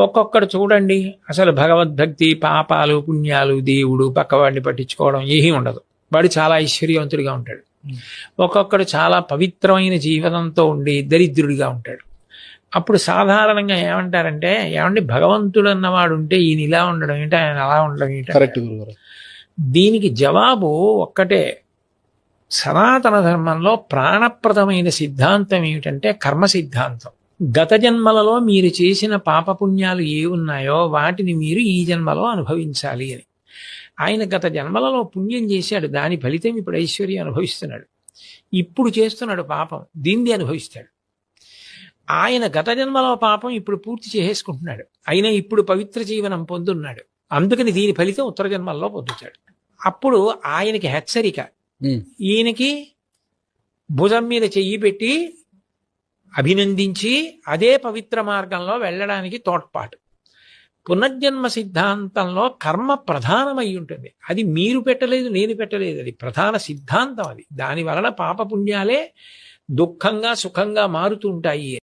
ఒక్కొక్కడు చూడండి అసలు భగవద్భక్తి, పాపాలు, పుణ్యాలు, దేవుడు, పక్కవాడిని పట్టించుకోవడం ఏమీ ఉండదు. వాడు చాలా ఐశ్వర్యవంతుడిగా ఉంటాడు. ఒక్కొక్కడు చాలా పవిత్రమైన జీవనంతో ఉండి దరిద్రుడిగా ఉంటాడు. అప్పుడు సాధారణంగా ఏమంటారంటే, ఏమండి భగవంతుడు అన్నవాడు ఉంటే ఈయన ఇలా ఉండడం ఏంటి, ఆయన అలా ఉండడం ఏంటి? దీనికి జవాబు ఒక్కటే. సనాతన ధర్మంలో ప్రాణప్రదమైన సిద్ధాంతం ఏమిటంటే కర్మ సిద్ధాంతం. గత జన్మలలో మీరు చేసిన పాపపుణ్యాలు ఏ ఉన్నాయో వాటిని మీరు ఈ జన్మలో అనుభవించాలి అని. ఆయన గత జన్మలలో పుణ్యం చేశాడు, దాని ఫలితం ఇప్పుడు ఐశ్వర్యం అనుభవిస్తున్నాడు. ఇప్పుడు చేస్తున్నాడు పాపం, దీన్ని అనుభవిస్తాడు. ఆయన గత జన్మలో పాపం ఇప్పుడు పూర్తి చేసేసుకుంటున్నాడు, అయినా ఇప్పుడు పవిత్ర జీవనం పొందున్నాడు. అందుకని దీని ఫలితం ఉత్తర జన్మల్లో పొందుతాడు. అప్పుడు ఆయనకి హెచ్చరిక, ఈయనకి భుజం మీద చెయ్యి పెట్టి అభినందించి అదే పవిత్ర మార్గంలో వెళ్ళడానికి తోడ్పాటు. పునర్జన్మ సిద్ధాంతంలో కర్మ ప్రధానమై ఉంటుంది. అది మీరు పెట్టలేదు, నేను పెట్టలేదు, అది ప్రధాన సిద్ధాంతం. అది దాని వలన పాపపుణ్యాలే దుఃఖంగా సుఖంగా మారుతూ ఉంటాయి.